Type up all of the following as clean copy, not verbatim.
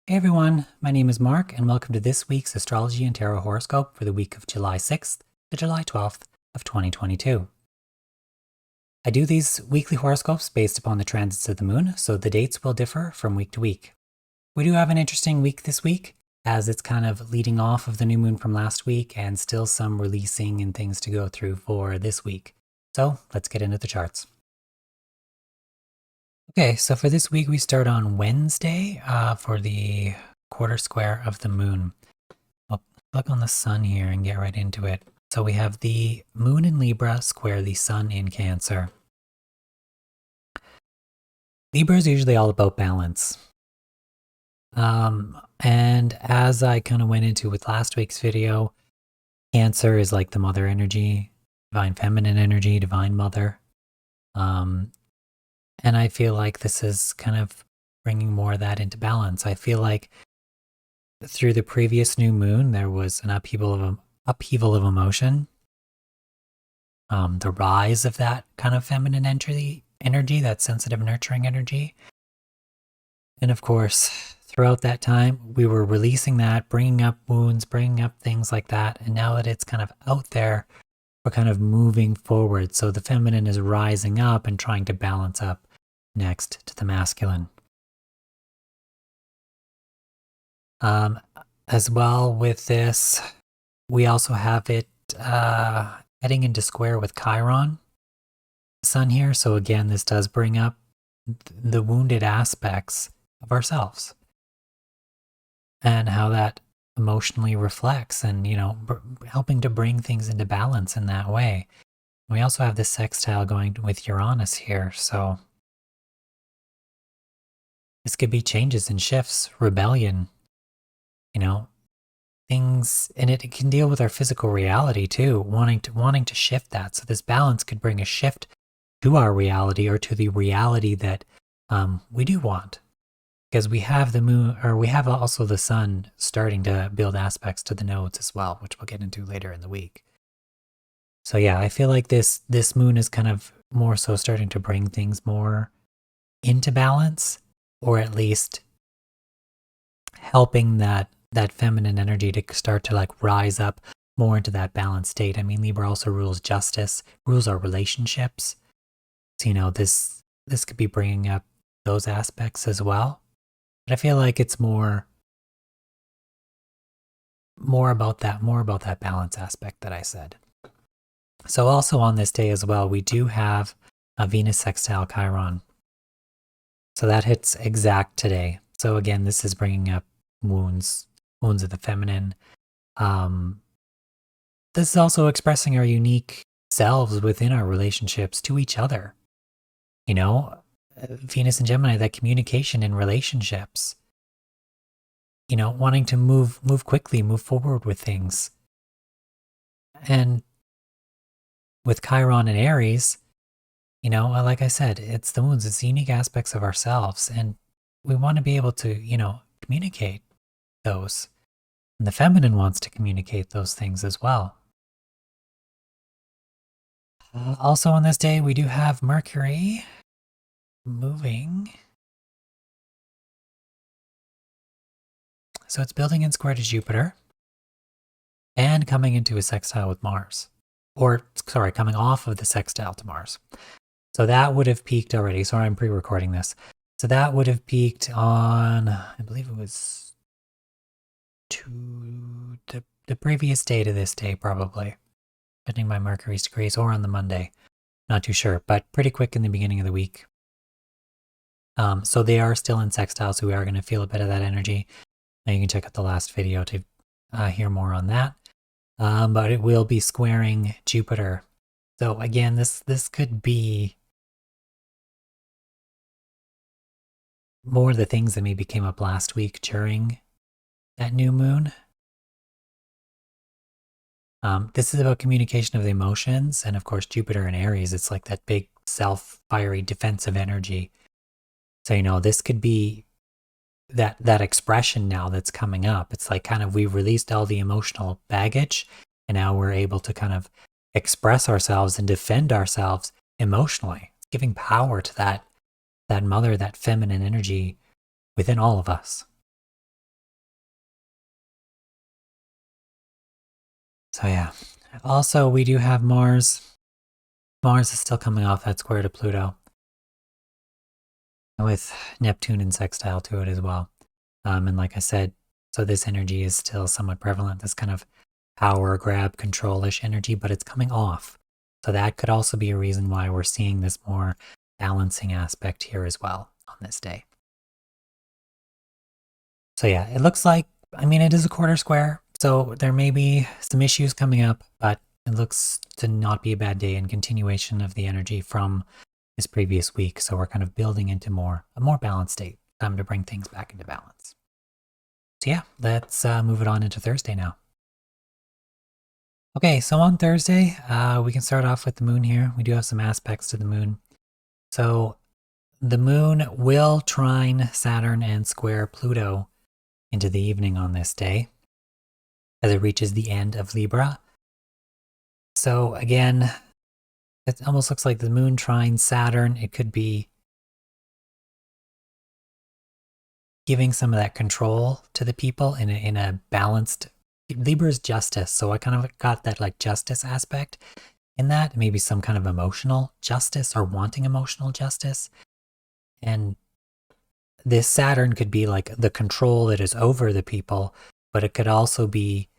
Hey everyone, my name is Mark, and welcome to this week's Astrology and Tarot horoscope for the week of July 6th to July 12th of 2022. I do these weekly horoscopes based upon the transits of the moon, so the dates will differ from week to week. We do have an interesting week this week, as it's kind of leading off of the new moon from last week and still some releasing and things to go through for this week. So let's get into the charts. Okay, so for this week, we start on Wednesday for the quarter square of the moon. I'll click on the sun here and get right into it. So we have the moon in Libra square the sun in Cancer. Libra is usually all about balance. And as I kind of went into with last week's video, Cancer is like the mother energy, divine feminine energy, divine mother. And I feel like this is kind of bringing more of that into balance. I feel like through the previous new moon, there was an upheaval of emotion. The rise of that kind of feminine energy, that sensitive, nurturing energy. And of course, throughout that time, we were releasing that, bringing up wounds, bringing up things like that. And now that it's kind of out there, we're kind of moving forward. So the feminine is rising up and trying to balance up next to the masculine. As well with this, we also have it heading into square with Chiron, the sun here. So again, this does bring up the wounded aspects of ourselves and how that emotionally reflects and, helping to bring things into balance in that way. We also have this sextile going with Uranus here. So this could be changes and shifts, rebellion, things, and it can deal with our physical reality too, wanting to shift that. So this balance could bring a shift to our reality or to the reality that we do want, because we have the moon, or we have also the sun starting to build aspects to the nodes as well, which we'll get into later in the week. So yeah, I feel like this moon is kind of more so starting to bring things more into balance, or at least helping that feminine energy to start to like rise up more into that balanced state. I mean, Libra also rules justice, rules our relationships. So, this could be bringing up those aspects as well. But I feel like it's more about that balance aspect that I said. So also on this day as well, we do have a Venus sextile Chiron. So that hits exact today. So again, this is bringing up wounds of the feminine. This is also expressing our unique selves within our relationships to each other. Venus and Gemini, that communication in relationships. Wanting to move quickly, move forward with things. And with Chiron and Aries, like I said, it's the wounds, it's the unique aspects of ourselves. And we want to be able to, communicate those. And the feminine wants to communicate those things as well. Also on this day, we do have Mercury moving. So it's building in square to Jupiter and coming into a sextile with Mars. Coming off of the sextile to Mars. So that would have peaked already. Sorry, I'm pre-recording this. So that would have peaked on, I believe it was the previous day to this day, probably. Depending by Mercury's degrees, or on the Monday. Not too sure, but pretty quick in the beginning of the week. So they are still in sextile, so we are going to feel a bit of that energy. Now you can check out the last video to hear more on that. But it will be squaring Jupiter. So again, this could be more of the things that maybe came up last week during that new moon. This is about communication of the emotions, and of course Jupiter in Aries, it's like that big self-fiery defensive energy. So this could be that expression now that's coming up. It's like kind of we've released all the emotional baggage, and now we're able to kind of express ourselves and defend ourselves emotionally, giving power to that mother, that feminine energy within all of us. So yeah. Also, we do have Mars. Mars is still coming off that square to Pluto, with Neptune in sextile to it as well. And like I said, so this energy is still somewhat prevalent, this kind of power grab, control-ish energy, but it's coming off. So that could also be a reason why we're seeing this more balancing aspect here as well on this day. So yeah, it looks like, I mean, it is a quarter square, so there may be some issues coming up, but it looks to not be a bad day and continuation of the energy from this previous week. So we're kind of building into a more balanced state. Time to bring things back into balance. So yeah, let's move it on into Thursday now. Okay, so on Thursday, we can start off with the moon here. We do have some aspects to the moon. So the moon will trine Saturn and square Pluto into the evening on this day as it reaches the end of Libra. So again, it almost looks like the moon trines Saturn. It could be giving some of that control to the people in a balanced. Libra's justice, so I kind of got that like justice aspect in that, maybe some kind of emotional justice or wanting emotional justice. And this Saturn could be like the control that is over the people, but it could also be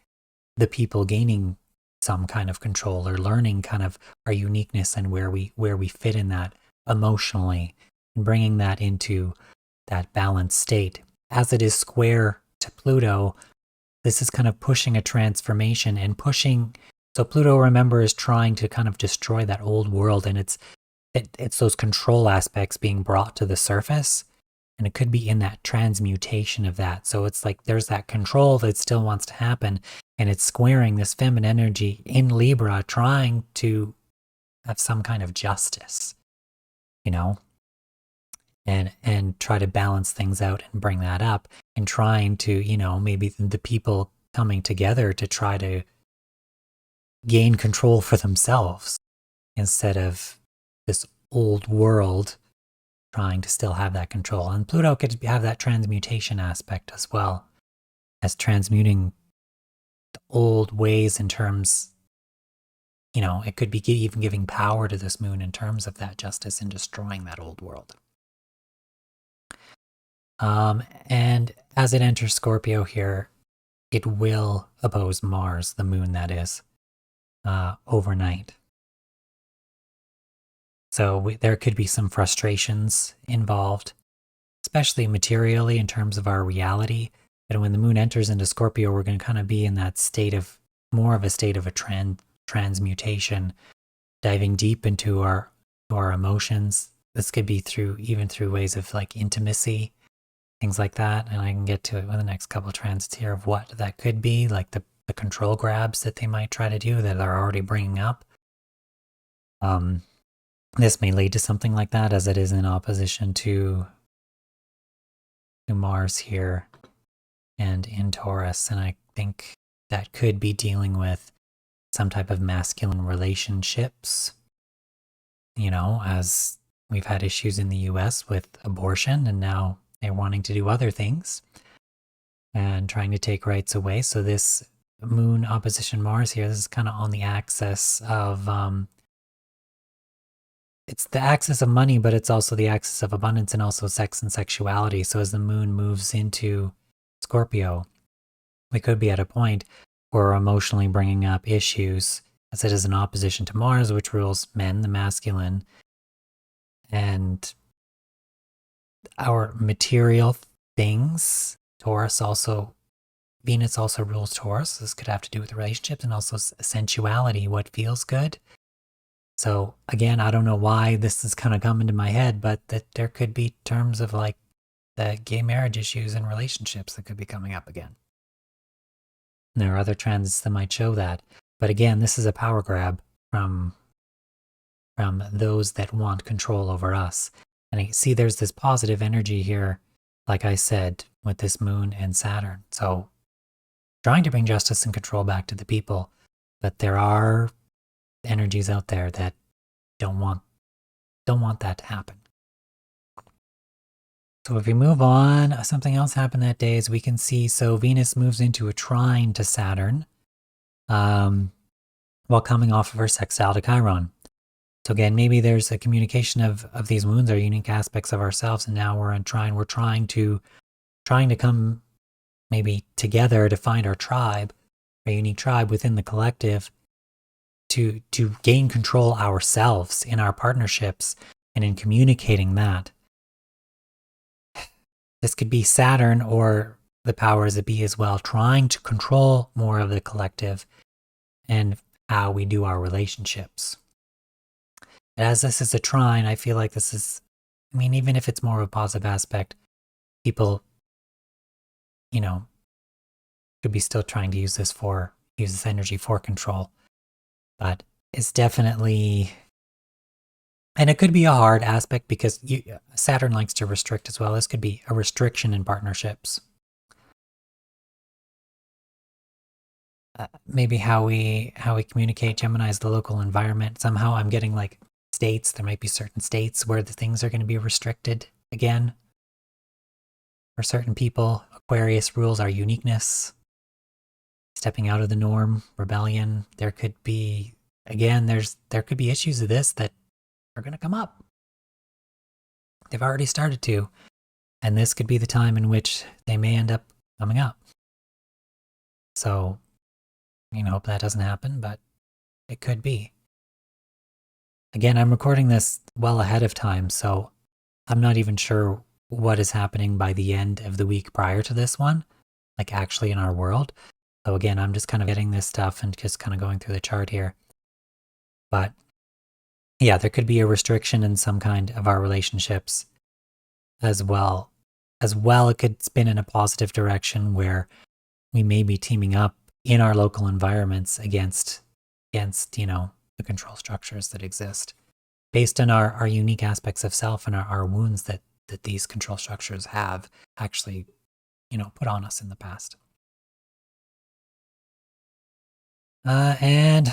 the people gaining some kind of control or learning kind of our uniqueness and where we fit in that emotionally and bringing that into that balanced state. As it is square to Pluto, this is kind of pushing a transformation and pushing. So Pluto, remember, is trying to kind of destroy that old world, and it's those control aspects being brought to the surface, and it could be in that transmutation of that. So it's like there's that control that still wants to happen, and it's squaring this feminine energy in Libra, trying to have some kind of justice, you know, and try to balance things out and bring that up, and trying to, you know, maybe the people coming together to try to gain control for themselves instead of this old world trying to still have that control. And Pluto could have that transmutation aspect as well, as transmuting the old ways in terms, you know, it could be even giving power to this moon in terms of that justice and destroying that old world. And as it enters Scorpio here, it will oppose Mars, the moon that is, overnight. So there could be some frustrations involved, especially materially in terms of our reality. And when the moon enters into Scorpio, we're going to kind of be in that state of more of a state of a transmutation, diving deep into our emotions. This could be even through ways of like intimacy, things like that. And I can get to it with the next couple of transits here of what that could be, like the control grabs that they might try to do that they're already bringing up. This may lead to something like that, as it is in opposition to Mars here and in Taurus. And I think that could be dealing with some type of masculine relationships, you know, as we've had issues in the US with abortion, and now they're wanting to do other things and trying to take rights away. So this moon opposition Mars here, this is kind of on the axis of, it's the axis of money, but it's also the axis of abundance and also sex and sexuality. So as the moon moves into Scorpio, we could be at a point where we're emotionally bringing up issues, as it is in opposition to Mars, which rules men, the masculine, and our material things. Taurus also, Venus also rules Taurus. This could have to do with relationships and also sensuality, what feels good. So again, I don't know why this is kind of coming to my head, but that there could be terms of like the gay marriage issues and relationships that could be coming up again. And there are other trends that might show that. But again, this is a power grab from those that want control over us. And I see there's this positive energy here, like I said, with this moon and Saturn. So trying to bring justice and control back to the people, but there are energies out there that don't want that to happen. So if we move on, something else happened that day, as we can see. So Venus moves into a trine to Saturn. while coming off of her sextile to Chiron. So again, maybe there's a communication of these moons are unique aspects of ourselves, and now we're trying to come maybe together to find our tribe, our unique tribe within the collective, to gain control ourselves in our partnerships and in communicating that. This could be Saturn or the powers that be as well, trying to control more of the collective and how we do our relationships. As this is a trine, I feel like this is, I mean, even if it's more of a positive aspect, people, could be still trying to use this energy for control. But it's definitely, and it could be a hard aspect because Saturn likes to restrict as well. This could be a restriction in partnerships. Maybe how we communicate. Gemini is the local environment. Somehow I'm getting like states. There might be certain states where the things are going to be restricted again. For certain people, Aquarius rules our uniqueness. Stepping out of the norm, rebellion. There could be, again, there could be issues of this that are going to come up. They've already started to, and this could be the time in which they may end up coming up. So, hope that doesn't happen, but it could be. Again, I'm recording this well ahead of time, so I'm not even sure what is happening by the end of the week prior to this one, like actually in our world. So again, I'm just kind of getting this stuff and just kind of going through the chart here. But yeah, there could be a restriction in some kind of our relationships as well. It could spin in a positive direction where we may be teaming up in our local environments against the control structures that exist based on our unique aspects of self and our wounds that these control structures have actually, put on us in the past. And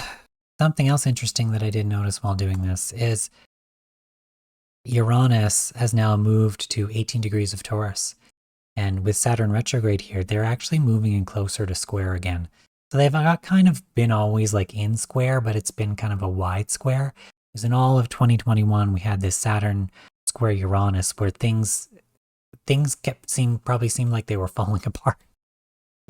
something else interesting that I did notice while doing this is Uranus has now moved to 18 degrees of Taurus. And with Saturn retrograde here, they're actually moving in closer to square again. So they've kind of been always like in square, but it's been kind of a wide square. Because in all of 2021, we had this Saturn square Uranus where things probably seemed like they were falling apart.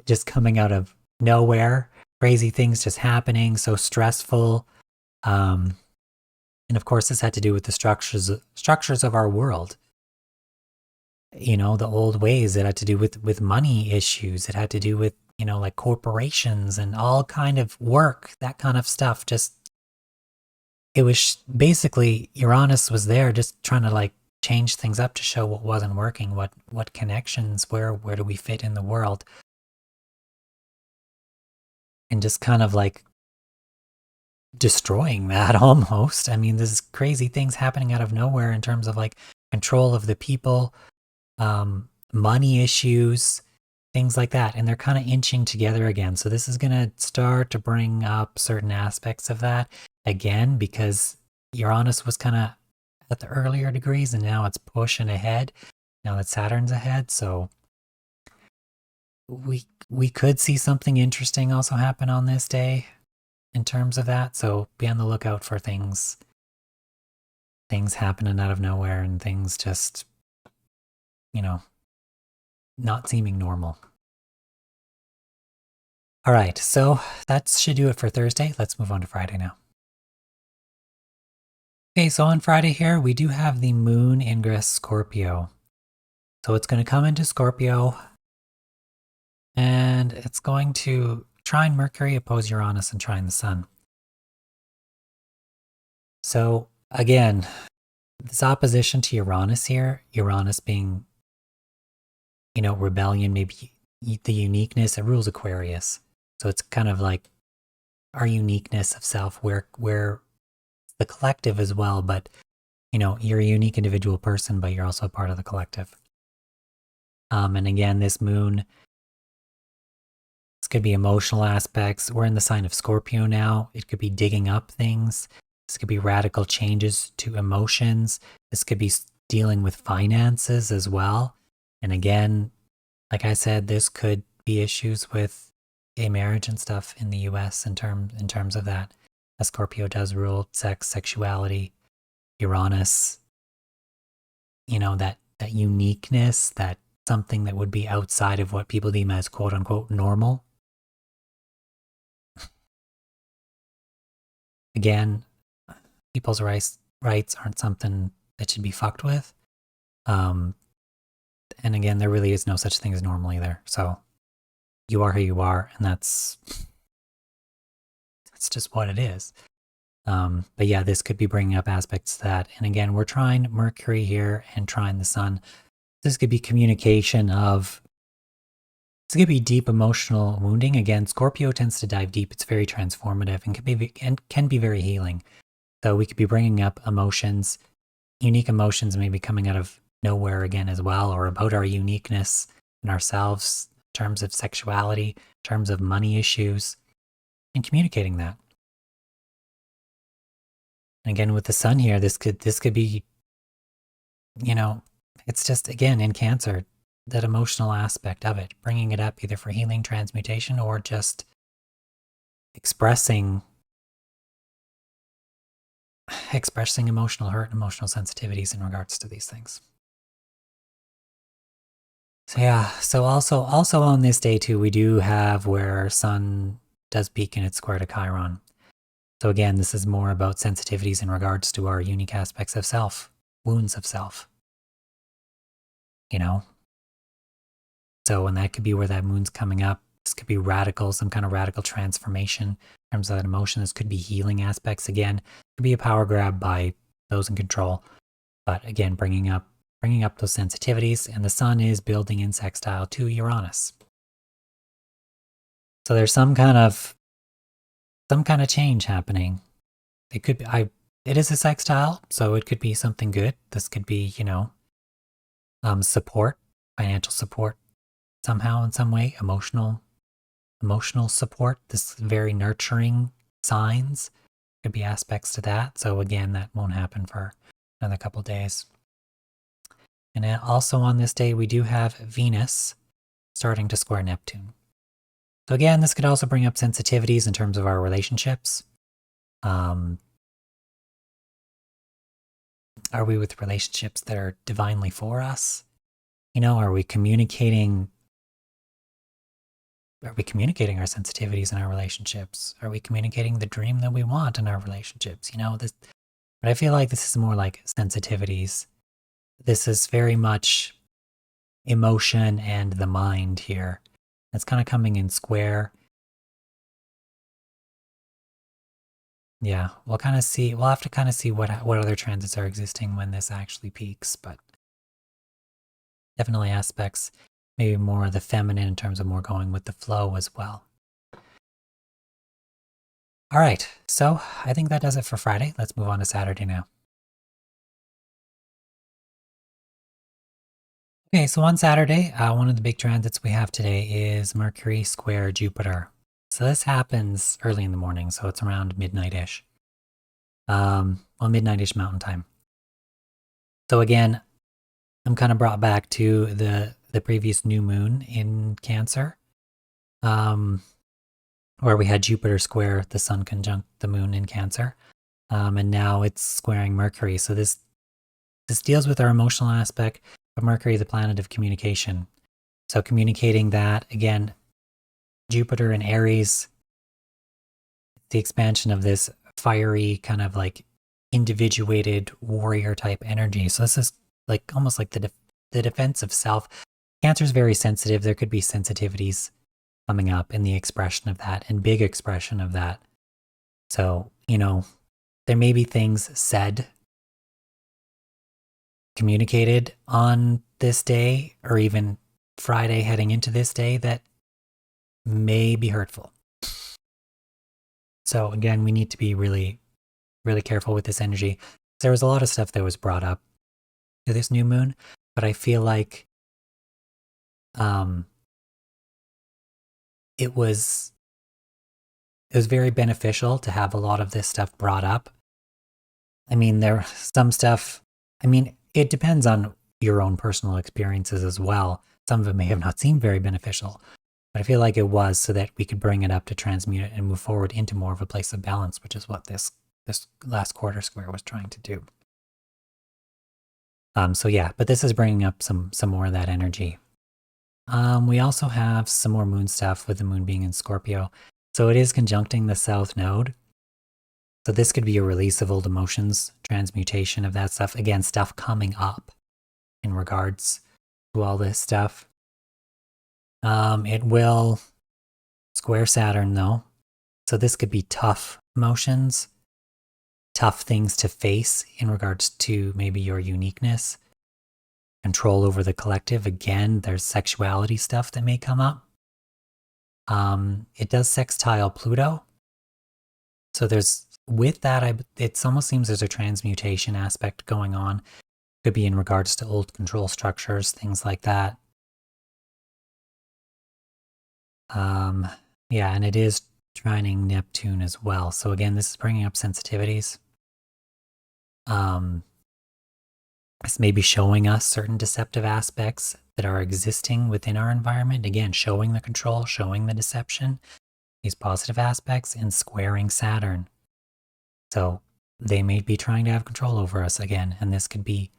Just coming out of nowhere. Crazy things just happening, so stressful. And of course, this had to do with the structures of our world. The old ways. It had to do with money issues. It had to do with, like corporations and all kind of work, that kind of stuff. Just, it was basically Uranus was there just trying to like change things up to show what wasn't working, what connections, where do we fit in the world. And just kind of like destroying that almost. I mean, there's crazy things happening out of nowhere in terms of like control of the people, money issues, things like that. And they're kind of inching together again. So this is going to start to bring up certain aspects of that again, because Uranus was kind of at the earlier degrees and now it's pushing ahead. Now that Saturn's ahead. So we could see something interesting also happen on this day in terms of that. So be on the lookout for things happening out of nowhere and things just, not seeming normal. All right, so that should do it for Thursday. Let's move on to Friday now. Okay, so on Friday here, we do have the moon ingress Scorpio. So it's going to come into Scorpio and it's going to trine Mercury, oppose Uranus, and trine the Sun. So again, this opposition to Uranus here, Uranus being, rebellion, maybe the uniqueness, it rules Aquarius. So it's kind of like our uniqueness of self, where the collective as well, but you're a unique individual person, but you're also a part of the collective. And again, this moon, this could be emotional aspects. We're in the sign of Scorpio now. It could be digging up things. This could be radical changes to emotions. This could be dealing with finances as well. And again, like I said, this could be issues with gay marriage and stuff in the US in terms of that. As Scorpio does rule sex, sexuality, Uranus, that uniqueness, that something that would be outside of what people deem as quote unquote normal. Again, people's rights aren't something that should be fucked with. And again, there really is no such thing as normal either. So you are who you are, and that's just what it is. But yeah, this could be bringing up aspects to that. And again, we're trying Mercury here and trying the Sun. This could be communication of, this could be deep emotional wounding. Again, Scorpio tends to dive deep. It's very transformative and can be very healing. So we could be bringing up emotions, unique emotions maybe coming out of nowhere again as well, or about our uniqueness in ourselves in terms of sexuality, in terms of money issues, and communicating that. And again, with the Sun here, this could be, it's just, again, in Cancer, that emotional aspect of it, bringing it up either for healing, transmutation, or just expressing emotional hurt and emotional sensitivities in regards to these things. So yeah, so also on this day too, we do have where Sun does peak in its square to Chiron. So again, this is more about sensitivities in regards to our unique aspects of self, wounds of self. So, and that could be where that moon's coming up. This could be some kind of radical transformation in terms of that emotion. This could be healing aspects. Again, it could be a power grab by those in control. But again, bringing up those sensitivities, and the Sun is building in sextile to Uranus. So there's some kind of change happening. It could be, it is a sextile, so it could be something good. This could be, support, financial support somehow in some way, emotional support. This very nurturing signs could be aspects to that. So again, that won't happen for another couple days. And then also on this day, we do have Venus starting to square Neptune. So again, this could also bring up sensitivities in terms of our relationships. Are we with relationships that are divinely for us? Are we communicating our sensitivities in our relationships? Are we communicating the dream that we want in our relationships? But I feel like this is more like sensitivities. This is very much emotion and the mind here. It's kind of coming in square. Yeah, we'll have to kind of see what other transits are existing when this actually peaks, but definitely aspects, maybe more of the feminine in terms of more going with the flow as well. All right, so I think that does it for Friday. Let's move on to Saturday now. Okay, so on Saturday, one of the big transits we have today is Mercury square Jupiter. So this happens early in the morning, so it's around midnight-ish. Midnight-ish Mountain Time. So again, I'm kind of brought back to the previous new moon in Cancer, where we had Jupiter square the Sun conjunct the moon in Cancer, and now it's squaring Mercury. So this deals with our emotional aspect of Mercury, the planet of communication. So communicating that, again, Jupiter in Aries, the expansion of this fiery kind of like individuated warrior type energy. So this is like almost like the defense of self. Cancer is very sensitive. There could be sensitivities coming up in the expression of that and big expression of that. So, there may be things said, communicated on this day or even Friday heading into this day that may be hurtful. So again, we need to be really, really careful with this energy. There was a lot of stuff that was brought up to this new moon, but I feel like it was very beneficial to have a lot of this stuff brought up. I mean, it depends on your own personal experiences as well. Some of it may have not seemed very beneficial, But I feel like it was so that we could bring it up to transmute it and move forward into more of a place of balance, which is what this last quarter square was trying to do. So yeah, but this is bringing up some more of that energy. We also have some more moon stuff with the moon being in Scorpio. So it is conjuncting the south node. So this could be a release of old emotions, transmutation of that stuff. Again, stuff coming up in regards to all this stuff. It will square Saturn though. So this could be tough emotions, tough things to face in regards to maybe your uniqueness, control over the collective. Again, there's sexuality stuff that may come up. It does sextile Pluto. So there's, with that, it almost seems there's a transmutation aspect going on. Could be in regards to old control structures, things like that. Yeah, and it is trining Neptune as well. So again, this is bringing up sensitivities. This may be showing us certain deceptive aspects that are existing within our environment. Again, showing the control, showing the deception, these positive aspects, and squaring Saturn. So they may be trying to have control over us again, and this could be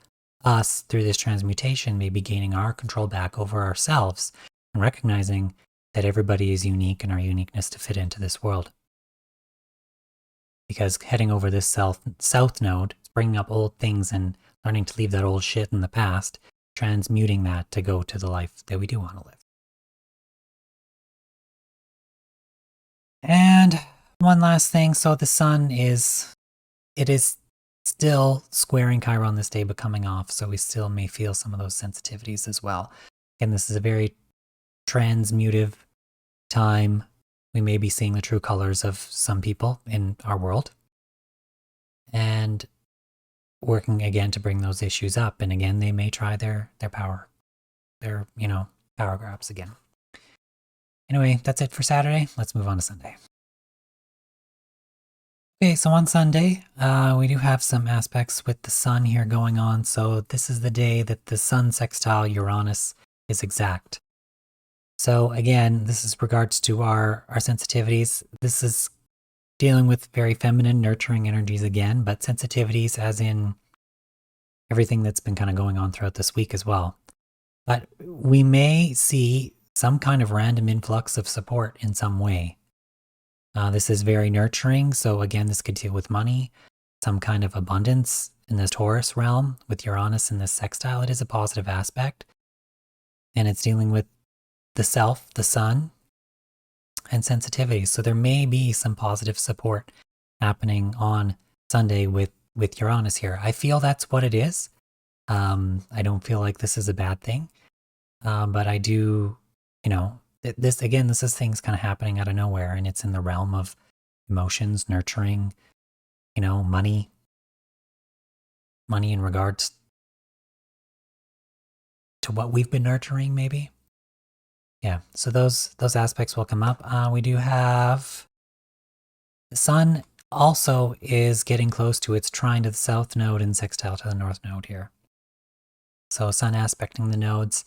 us through this transmutation, maybe gaining our control back over ourselves and recognizing that everybody is unique and our uniqueness to fit into this world. Because heading over this south node, it's bringing up old things and learning to leave that old shit in the past, transmuting that to go to the life that we do want to live. And one last thing, so the sun is still squaring Chiron this day, but coming off, so we still may feel some of those sensitivities as well. And this is a very transmutive time. We may be seeing the true colors of some people in our world and working again to bring those issues up. And again, they may try their power, their, power grabs again. Anyway, that's it for Saturday. Let's move on to Sunday. Okay, so on Sunday, we do have some aspects with the sun here going on. So this is the day that the sun sextile Uranus is exact. So again, this is regards to our sensitivities. This is dealing with very feminine, nurturing energies again, but sensitivities as in everything that's been kind of going on throughout this week as well. But we may see some kind of random influx of support in some way. This is very nurturing. So again, this could deal with money, some kind of abundance in the Taurus realm with Uranus in this sextile. It is a positive aspect. And it's dealing with the self, the sun, and sensitivity. So there may be some positive support happening on Sunday with Uranus here. I feel that's what it is. I don't feel like this is a bad thing. But I do, this is things kind of happening out of nowhere, and it's in the realm of emotions, nurturing, money in regards to what we've been nurturing, maybe. Yeah, so those aspects will come up. We do have the sun also is getting close to its trine to the south node and sextile to the north node here. So sun aspecting the nodes.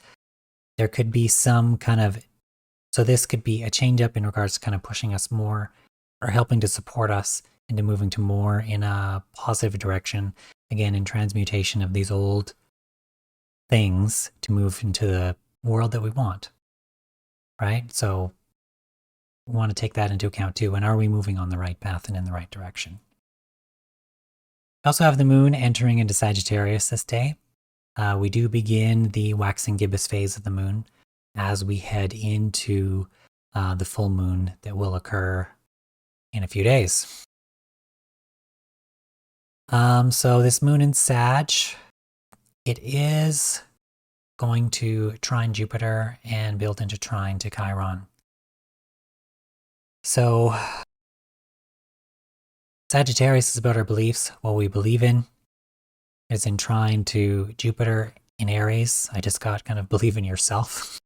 There could be some kind of, so this could be a change up in regards to kind of pushing us more or helping to support us into moving to more in a positive direction. Again, in transmutation of these old things to move into the world that we want. Right? So we want to take that into account too. And are we moving on the right path and in the right direction? We also have the moon entering into Sagittarius this day. We do begin the waxing gibbous phase of the moon as we head into the full moon that will occur in a few days. So this moon in Sag, it is going to trine Jupiter and build into trine to Chiron. So Sagittarius is about our beliefs, what we believe in. It's in trine to Jupiter in Aries. I just got kind of believe in yourself.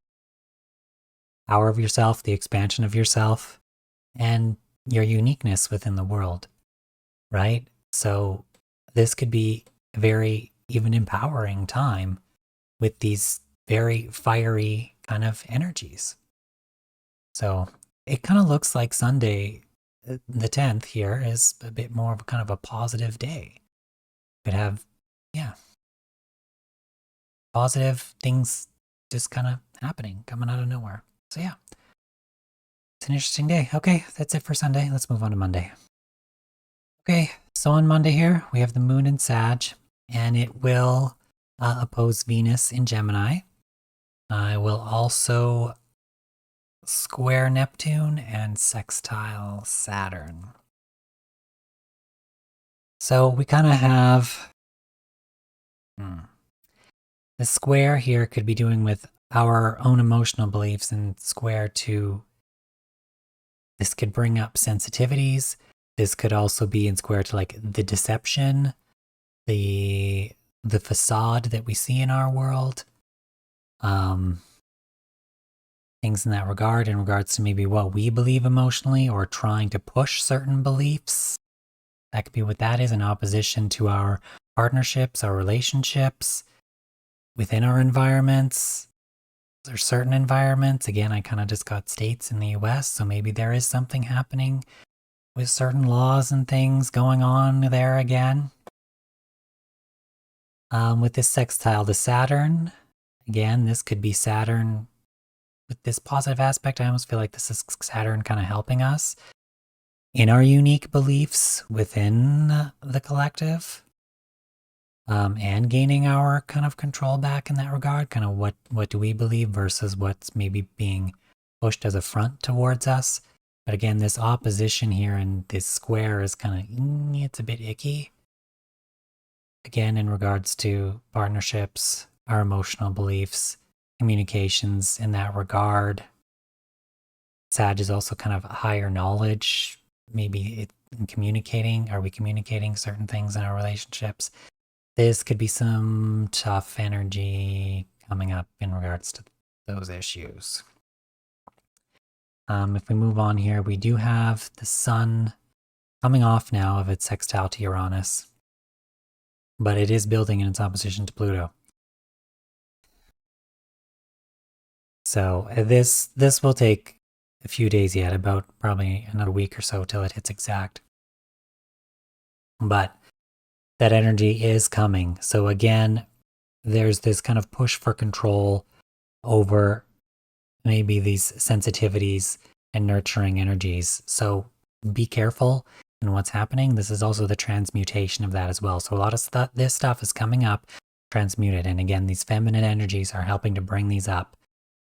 Power of yourself, the expansion of yourself, and your uniqueness within the world, right? So this could be a very even empowering time with these very fiery kind of energies. So it kind of looks like Sunday, the 10th here, is a bit more of a kind of a positive day. Could have, yeah, positive things just kind of happening, coming out of nowhere. So yeah, it's an interesting day. Okay, that's it for Sunday. Let's move on to Monday. Okay, so on Monday here, we have the moon in Sag, and it will oppose Venus in Gemini. It will also square Neptune and sextile Saturn. So we kind of have the square here could be doing with our own emotional beliefs, and square to this could bring up sensitivities. This could also be in square to like the deception, the facade that we see in our world. Things in that regard, in regards to maybe what we believe emotionally or trying to push certain beliefs. That could be what that is, in opposition to our partnerships, our relationships, within our environments. There's certain environments, again, I kind of just got states in the US, so maybe there is something happening with certain laws and things going on there again. With this sextile to Saturn, again, this could be Saturn with this positive aspect. I almost feel like this is Saturn kind of helping us in our unique beliefs within the collective, and gaining our kind of control back in that regard. Kind of what do we believe versus what's maybe being pushed as a front towards us. But again, this opposition here and this square is kind of, it's a bit icky. Again, in regards to partnerships, our emotional beliefs, communications in that regard. Sag is also kind of higher knowledge. Maybe in communicating, are we communicating certain things in our relationships? This could be some tough energy coming up in regards to those issues. If we move on here, we do have the sun coming off now of its sextile to Uranus, but it is building in its opposition to Pluto. So this will take a few days yet, about probably another week or so till it hits exact. But that energy is coming. So again, there's this kind of push for control over maybe these sensitivities and nurturing energies. So be careful in what's happening. This is also the transmutation of that as well. So a lot of this stuff is coming up, transmuted. And again, these feminine energies are helping to bring these up.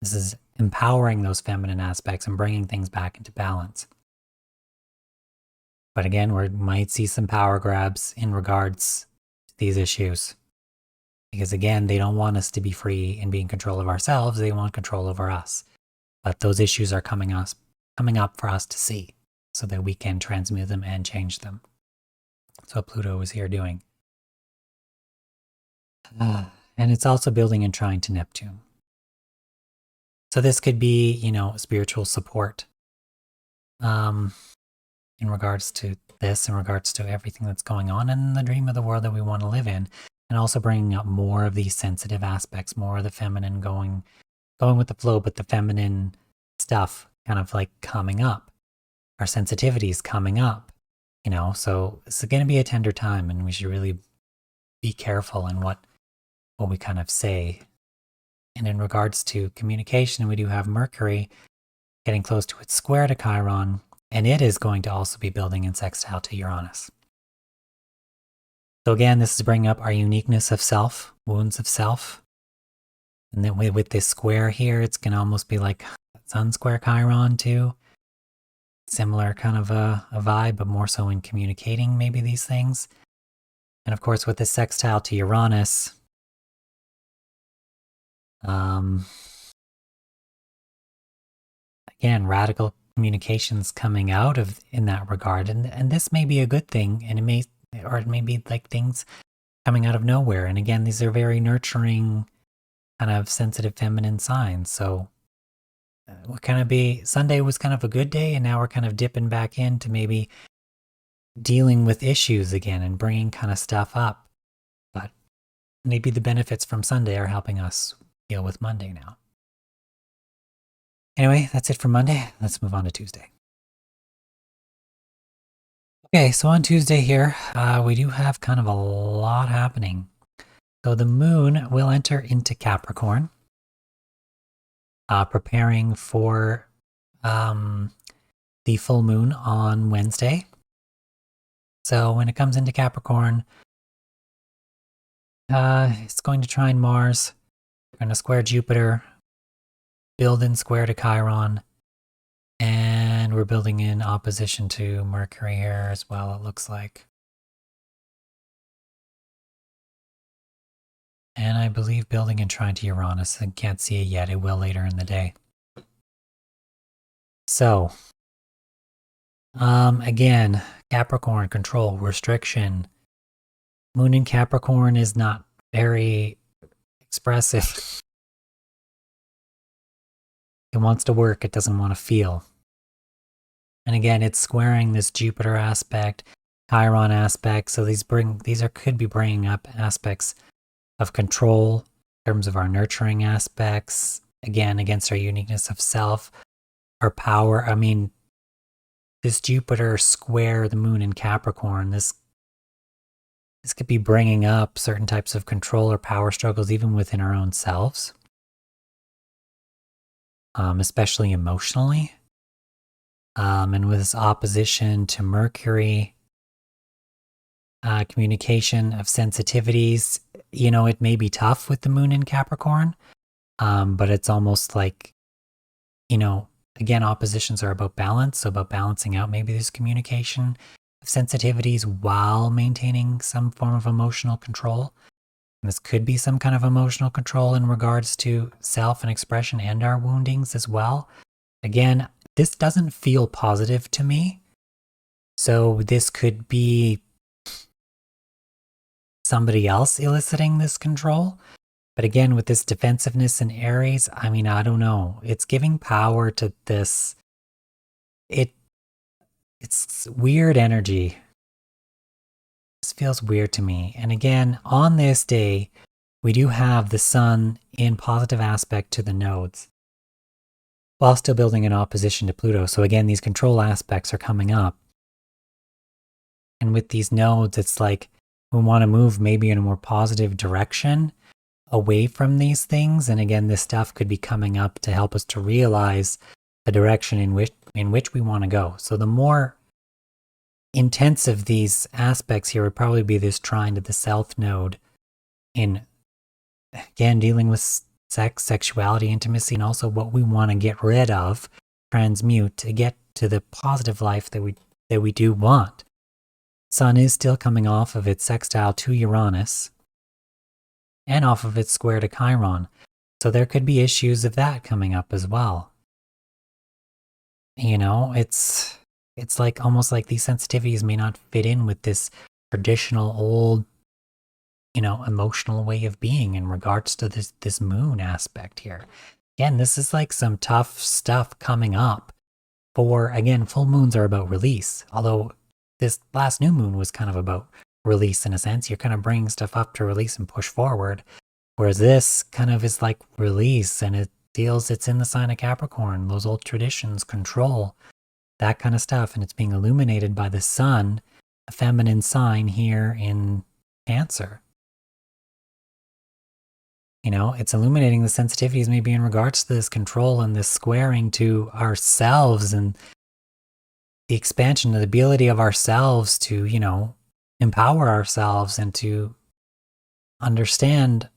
This is empowering those feminine aspects and bringing things back into balance. But again, we might see some power grabs in regards to these issues. Because again, they don't want us to be free and be in control of ourselves. They want control over us. But those issues are coming up for us to see so that we can transmute them and change them. That's what Pluto is here doing. And it's also building and trying to Neptune. So this could be, spiritual support in regards to this, in regards to everything that's going on in the dream of the world that we want to live in. And also bringing up more of these sensitive aspects, more of the feminine going with the flow, but the feminine stuff kind of like coming up. Our sensitivities coming up, so it's going to be a tender time, and we should really be careful in what we kind of say. And in regards to communication, we do have Mercury getting close to its square to Chiron, and it is going to also be building in sextile to Uranus. So again, this is bringing up our uniqueness of self, wounds of self. And then with this square here, it's going to almost be like Sun square Chiron too. Similar kind of a vibe, but more so in communicating maybe these things. And of course, with this sextile to Uranus, again, radical communications coming out of in that regard. And this may be a good thing, and it may be like things coming out of nowhere. And again, these are very nurturing, kind of sensitive feminine signs. So Sunday was kind of a good day, and now we're kind of dipping back into maybe dealing with issues again and bringing kind of stuff up. But maybe the benefits from Sunday are helping us deal with Monday now. Anyway, that's it for Monday. Let's move on to Tuesday. Okay, so on Tuesday here, we do have kind of a lot happening. So the moon will enter into Capricorn, preparing for the full moon on Wednesday. So when it comes into Capricorn, it's going to trine Mars, going to square Jupiter, build in square to Chiron, and we're building in opposition to Mercury here as well, it looks like. And I believe building in trine to Uranus. I can't see it yet. It will later in the day. So, again, Capricorn, control, restriction. Moon in Capricorn is not very expressive. It wants to work. It doesn't want to feel. And again, it's squaring this Jupiter aspect, Chiron aspect. So these could be bringing up aspects of control in terms of our nurturing aspects. Again, against our uniqueness of self, our power. I mean, this Jupiter square the moon in Capricorn, this could be bringing up certain types of control or power struggles even within our own selves, especially emotionally. And with this opposition to Mercury, communication of sensitivities, it may be tough with the moon in Capricorn, but it's almost like, again, oppositions are about balance, so about balancing out maybe this communication of sensitivities while maintaining some form of emotional control. And this could be some kind of emotional control in regards to self and expression and our woundings as well. Again, this doesn't feel positive to me. So this could be somebody else eliciting this control. But again, with this defensiveness in Aries, I mean, I don't know. It's giving power to this. It's weird energy. This feels weird to me. And again, on this day, we do have the sun in positive aspect to the nodes, while still building in opposition to Pluto. So again, these control aspects are coming up. And with these nodes, it's like we want to move maybe in a more positive direction away from these things. And again, this stuff could be coming up to help us to realize the direction in which we want to go. So the more intensive these aspects here would probably be this trine to the South node in, again, dealing with sex, sexuality, intimacy, and also what we want to get rid of, transmute to get to the positive life that we do want. Sun is still coming off of its sextile to Uranus and off of its square to Chiron. So there could be issues of that coming up as well. It's like almost like these sensitivities may not fit in with this traditional old, emotional way of being in regards to this moon aspect here. Again, this is like some tough stuff coming up for, again, full moons are about release. Although this last new moon was kind of about release in a sense. You're kind of bringing stuff up to release and push forward. Whereas this kind of is like release, and it's in the sign of Capricorn, those old traditions, control, that kind of stuff. And it's being illuminated by the sun, a feminine sign here in Cancer. It's illuminating the sensitivities maybe in regards to this control and this squaring to ourselves and the expansion, the ability of ourselves to, empower ourselves and to understand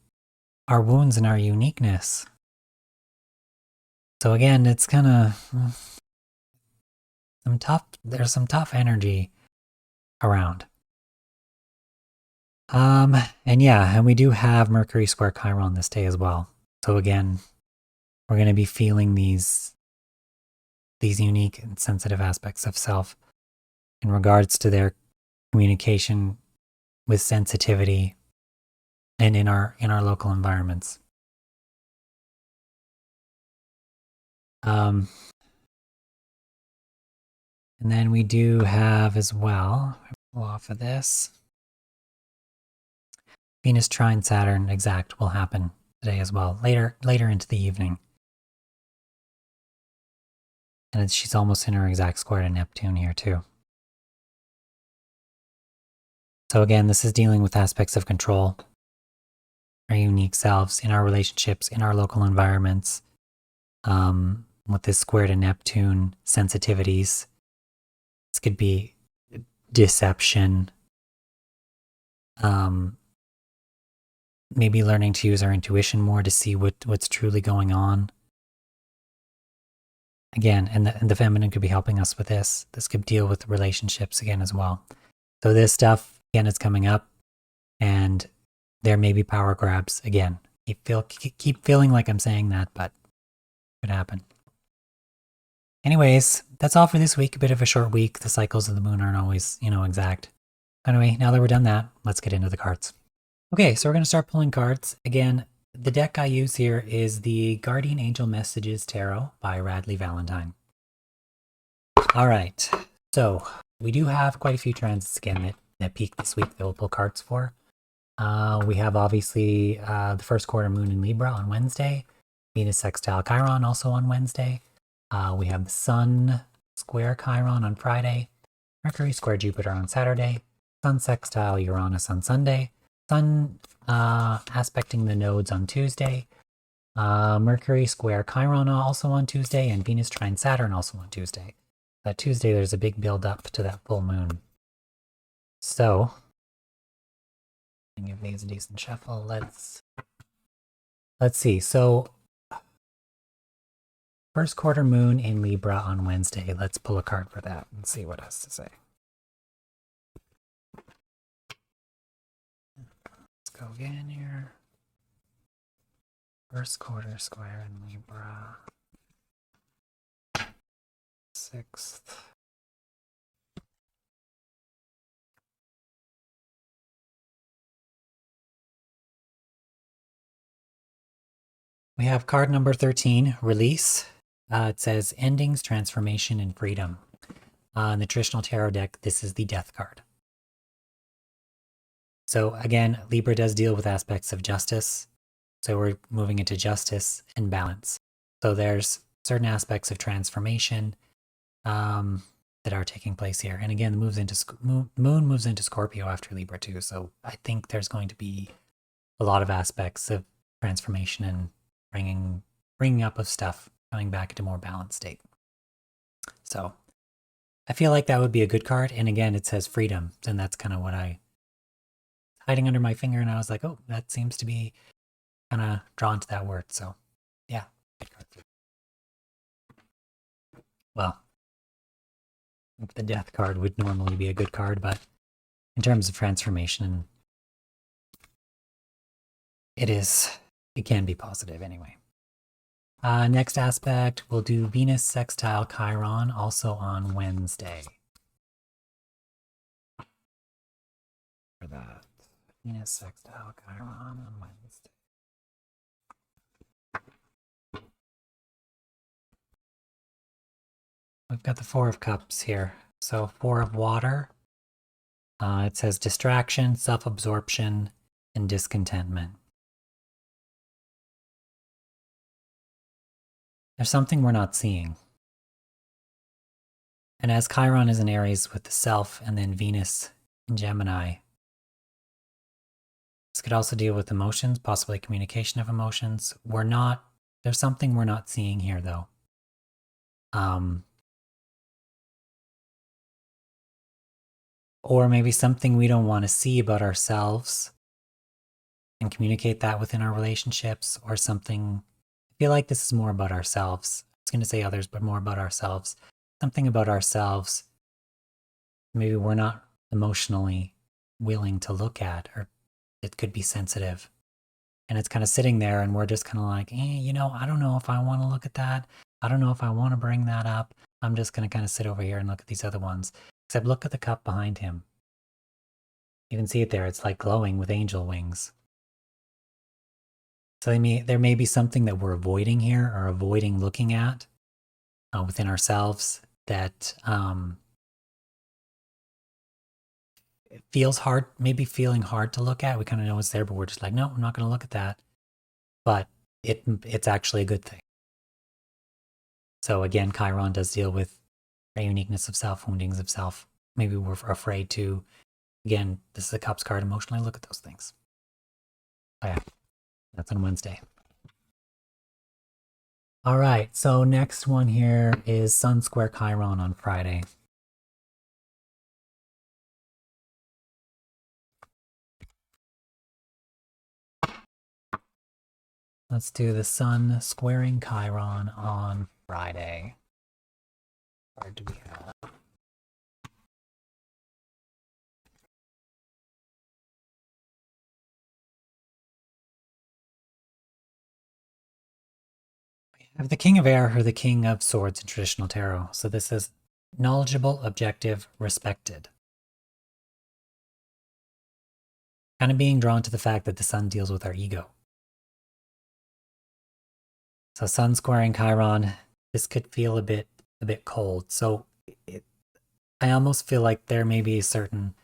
our wounds and our uniqueness. So again, it's kind of there's some tough energy around. And we do have Mercury square Chiron this day as well. So again, we're going to be feeling these unique and sensitive aspects of self in regards to their communication with sensitivity and in our local environments. And then we do have as well, off of this, Venus trine Saturn exact will happen today as well, later into the evening. And she's almost in her exact square to Neptune here too. So again, this is dealing with aspects of control, our unique selves in our relationships, in our local environments. With this square to Neptune sensitivities, this could be deception, maybe learning to use our intuition more to see what's truly going on. Again, and the feminine could be helping us with this. This could deal with relationships again as well. So this stuff, again, is coming up, and there may be power grabs again. Keep feeling like I'm saying that, but it could happen. Anyways, that's all for this week. A bit of a short week. The cycles of the moon aren't always, exact. Anyway, now that we're done that, let's get into the cards. Okay, so we're going to start pulling cards. Again, the deck I use here is the Guardian Angel Messages Tarot by Radley Valentine. All right, so we do have quite a few transits again that peak this week that we'll pull cards for. We have obviously the first quarter moon in Libra on Wednesday, Venus sextile Chiron also on Wednesday. We have the Sun square Chiron on Friday, Mercury square Jupiter on Saturday, Sun sextile Uranus on Sunday, Sun aspecting the nodes on Tuesday, Mercury square Chiron also on Tuesday, and Venus trine Saturn also on Tuesday. That Tuesday there's a big build up to that full moon. So, I'll give these a decent shuffle. Let's see. So, first quarter moon in Libra on Wednesday. Let's pull a card for that and see what it has to say. Let's go again here. First quarter square in Libra. 6th. We have card number 13, Release. It says Endings, Transformation, and Freedom. In the traditional tarot deck, this is the Death card. So again, Libra does deal with aspects of justice. So we're moving into justice and balance. So there's certain aspects of transformation that are taking place here. And again, the moon moves into Scorpio after Libra too. So I think there's going to be a lot of aspects of transformation and bringing up of stuff, coming back into more balanced state. So I feel like that would be a good card. And again, it says freedom. And that's kind of what I hiding under my finger. And I was like, oh, that seems to be kind of drawn to that word. So yeah, good card. Well, the Death card would normally be a good card, but in terms of transformation, it can be positive anyway. Next aspect, we'll do Venus sextile Chiron also on Wednesday. For that, Venus sextile Chiron on Wednesday. We've got the Four of Cups here. So Four of Water. It says distraction, self-absorption, and discontentment. There's something we're not seeing. And as Chiron is in Aries with the self and then Venus in Gemini, this could also deal with emotions, possibly communication of emotions. There's something we're not seeing here though. Or maybe something we don't want to see about ourselves and communicate that within our relationships, or something. I feel like this is more about ourselves. I was going to say others, but more about ourselves. Something about ourselves maybe we're not emotionally willing to look at, or it could be sensitive. And it's kind of sitting there and we're just kind of like, I don't know if I want to look at that. I don't know if I want to bring that up. I'm just going to kind of sit over here and look at these other ones. Except look at the cup behind him. You can see it there. It's like glowing with angel wings. So there may be something that we're avoiding here, or avoiding looking at within ourselves that it feels hard, maybe feeling hard to look at. We kind of know it's there, but we're just like, no, I'm not going to look at that. But it's actually a good thing. So again, Chiron does deal with the uniqueness of self, woundings of self. Maybe we're afraid to. Again, this is a Cups card. Emotionally look at those things. Oh yeah, that's on Wednesday. All right, so next one here is Sun square Chiron on Friday. Let's do the Sun squaring Chiron on Friday. What do we have? We have the King of Air or the King of Swords in traditional tarot. So this is knowledgeable, objective, respected. Kind of being drawn to the fact that the Sun deals with our ego. So Sun squaring Chiron, this could feel a bit cold. So I almost feel like there may be a certain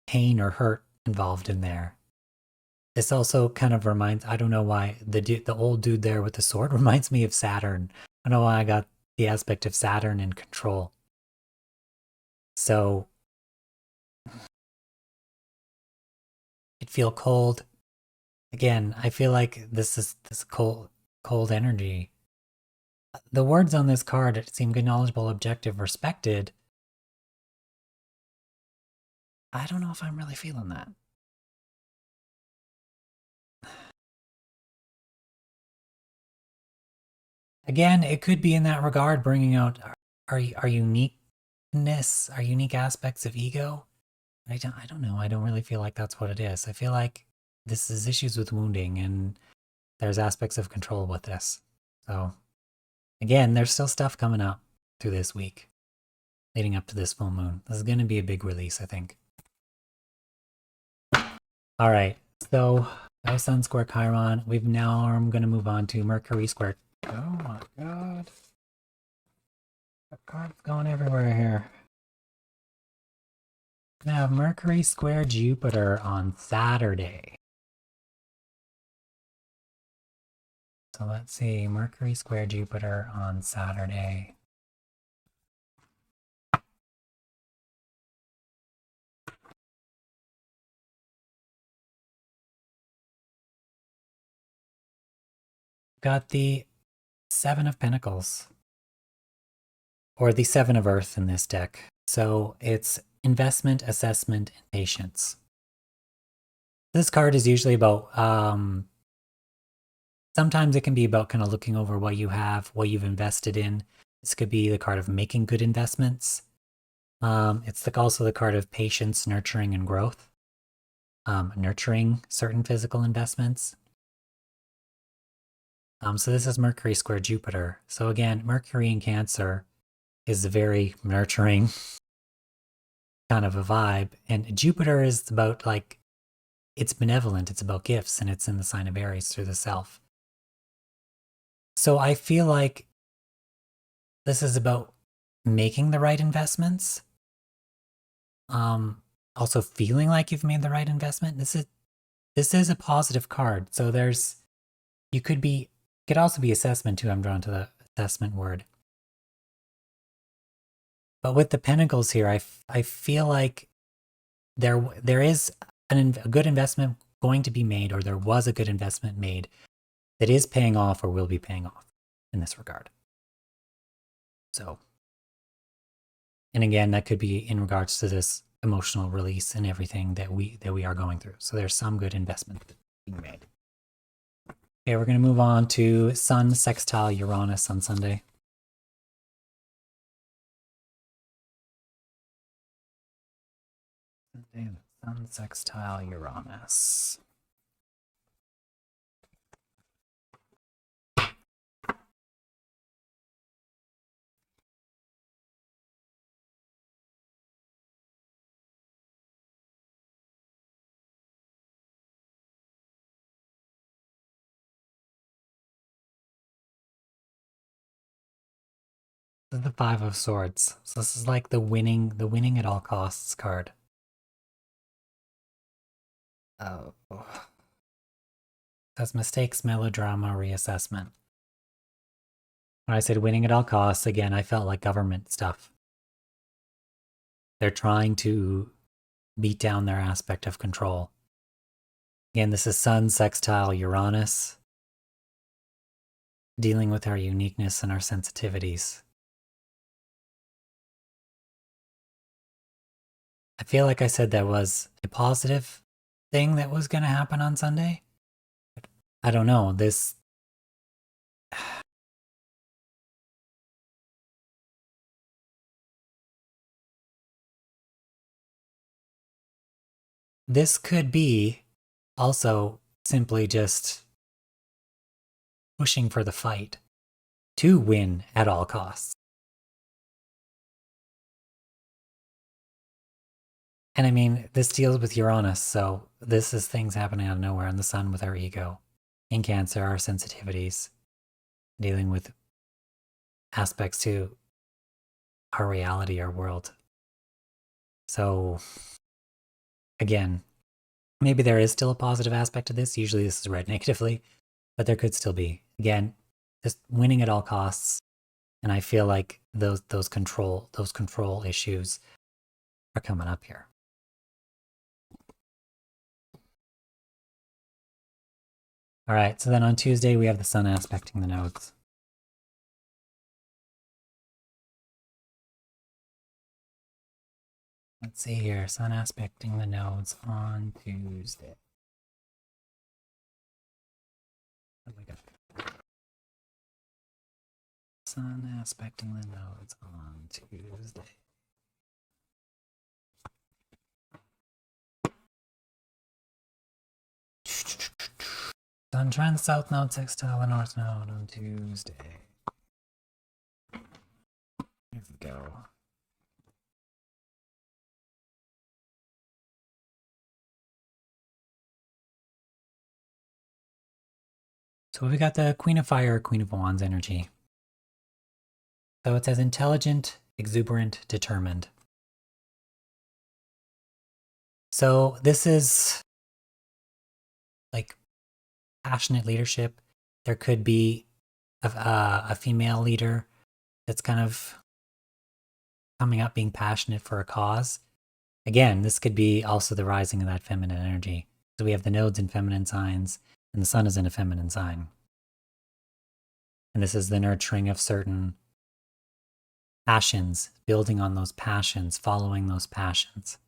pain or hurt involved in there. This also kind of reminds, I don't know why, the old dude there with the sword reminds me of Saturn. I don't know why I got the aspect of Saturn and control. So it feel cold. Again, I feel like this is this cold energy. The words on this card seem good, knowledgeable, objective, respected. I don't know if I'm really feeling that. Again, it could be in that regard, bringing out our uniqueness, our unique aspects of ego. I don't know. I don't really feel like that's what it is. I feel like this is issues with wounding, and there's aspects of control with this. So again, there's still stuff coming up through this week, leading up to this full moon. This is going to be a big release, I think. All right, so by Sun square Chiron, I'm going to move on to Mercury square. Oh my god. The card's going everywhere here. We have Mercury square Jupiter on Saturday. So let's see, Mercury square Jupiter on Saturday. Got the Seven of Pentacles, or the Seven of Earth in this deck. So it's investment, assessment, and patience. This card is usually about, sometimes it can be about kind of looking over what you have, what you've invested in. This could be the card of making good investments. It's also the card of patience, nurturing, and growth. Nurturing certain physical investments. So this is Mercury square Jupiter. So again, Mercury in Cancer is a very nurturing kind of a vibe. And Jupiter is about like, it's benevolent, it's about gifts, and it's in the sign of Aries through the self. So I feel like this is about making the right investments. Also feeling like you've made the right investment. This is a positive card. So could also be assessment too. I'm drawn to the assessment word. But with the Pentacles here, I feel like there is a good investment going to be made, or there was a good investment made that is paying off or will be paying off in this regard. So, and again, that could be in regards to this emotional release and everything that we are going through. So there's some good investment being made. Okay, we're going to move on to Sun sextile Uranus on Sunday. Sun sextile Uranus. This is the Five of Swords. So this is like the winning at all costs card. Oh. That's mistakes, melodrama, reassessment. When I said winning at all costs, again, I felt like government stuff. They're trying to beat down their aspect of control. Again, this is Sun sextile Uranus, dealing with our uniqueness and our sensitivities. I feel like I said that was a positive thing that was going to happen on Sunday. I don't know. This could be also simply just pushing for the fight to win at all costs. And I mean, this deals with Uranus, so this is things happening out of nowhere, and the Sun with our ego. In Cancer, our sensitivities, dealing with aspects to our reality, our world. So, again, maybe there is still a positive aspect to this. Usually this is read negatively, but there could still be. Again, just winning at all costs. And I feel like those control issues are coming up here. All right, so then on Tuesday, we have the Sun aspecting the nodes. Let's see here, Sun aspecting the nodes on Tuesday. What do we got? Sun aspecting the nodes on Tuesday. Sun trans south node sextile the north node on Tuesday. Here we go. So we got the Queen of Fire, Queen of Wands energy. So it says intelligent, exuberant, determined. So this is like passionate leadership. There could be a female leader that's kind of coming up being passionate for a cause. Again, this could be also the rising of that feminine energy. So we have the nodes in feminine signs, and the Sun is in a feminine sign. And this is the nurturing of certain passions, building on those passions, following those passions.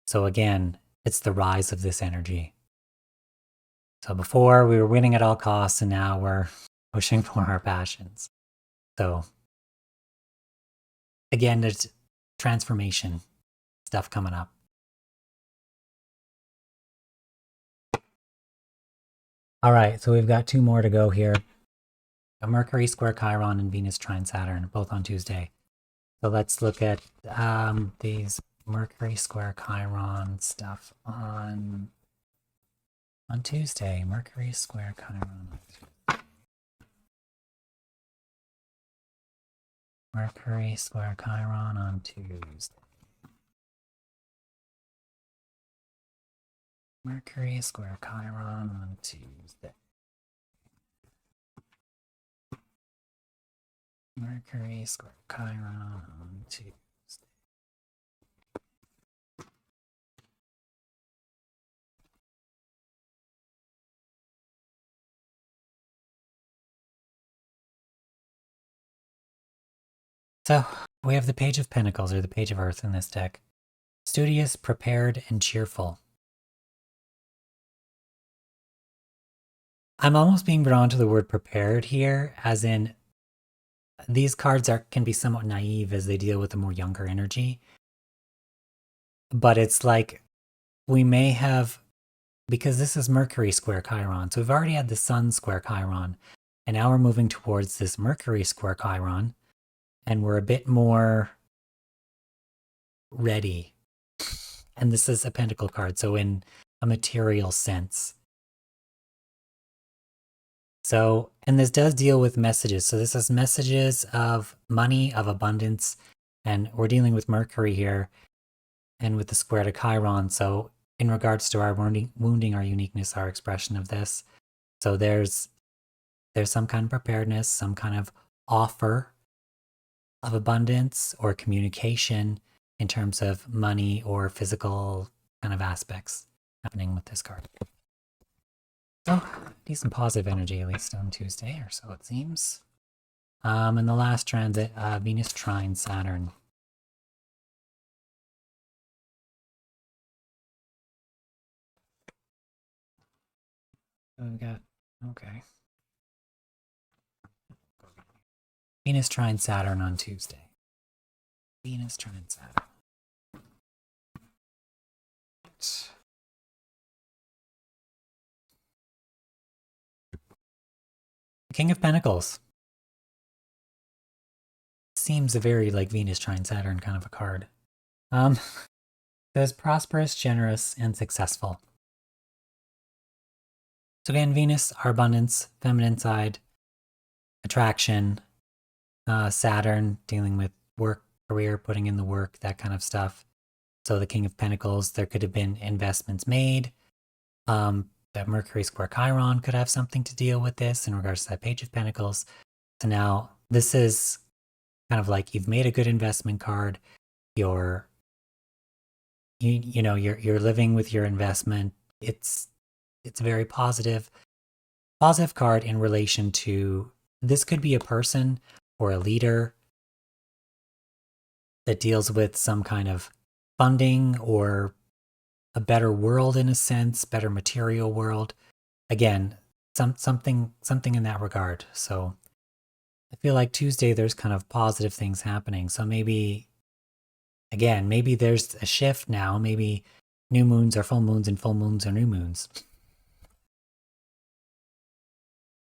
So again, it's the rise of this energy. So before we were winning at all costs, and now we're pushing for our passions. So again, there's transformation stuff coming up. All right, so we've got two more to go here. A Mercury square Chiron and Venus trine Saturn, both on Tuesday. So let's look at these Mercury square Chiron stuff on Tuesday. Mercury square Chiron. Mercury square Chiron on Tuesday. Mercury square Chiron on Tuesday. Mercury square Chiron on Tuesday. So we have the Page of Pentacles, or the Page of Earth in this deck. Studious, prepared, and cheerful. I'm almost being drawn to the word prepared here, as in these cards can be somewhat naive as they deal with a more younger energy. But it's like we may have, because this is Mercury square Chiron, so we've already had the Sun square Chiron, and now we're moving towards this Mercury square Chiron, and we're a bit more ready. And this is a Pentacle card, so in a material sense. So, and this does deal with messages. So this is messages of money, of abundance, and we're dealing with Mercury here and with the square to Chiron. So in regards to our wounding, our uniqueness, our expression of this. So there's some kind of preparedness, some kind of offer of abundance or communication in terms of money or physical kind of aspects happening with this card. So, decent positive energy, at least on Tuesday or so it seems. And the last transit, Venus trine Saturn. So we got, okay. Venus trine Saturn on Tuesday. Venus trine Saturn. The King of Pentacles. Seems a very like Venus trine Saturn kind of a card. Says prosperous, generous, and successful. So again, Venus, our abundance, feminine side, attraction, Saturn dealing with work, career, putting in the work, that kind of stuff. So the King of Pentacles, there could have been investments made. That Mercury square Chiron could have something to deal with this in regards to that Page of Pentacles. So now this is kind of like you've made a good investment card. You're living with your investment. It's a very positive card in relation to, this could be a person or a leader that deals with some kind of funding or a better world in a sense, better material world. Again, something in that regard. So I feel like Tuesday there's kind of positive things happening. So maybe there's a shift now. Maybe new moons are full moons and full moons are new moons.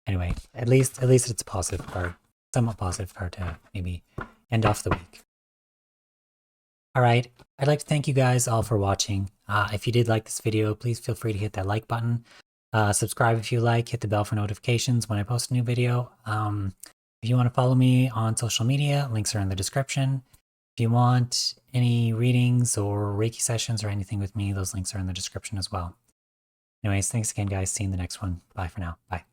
Anyway, at least it's a positive card. Somewhat positive card to maybe end off the week. All right, I'd like to thank you guys all for watching. If you did like this video, please feel free to hit that like button. Subscribe if you like, hit the bell for notifications when I post a new video. If you want to follow me on social media, links are in the description. If you want any readings or Reiki sessions or anything with me, those links are in the description as well. Anyways, thanks again, guys. See you in the next one. Bye for now. Bye.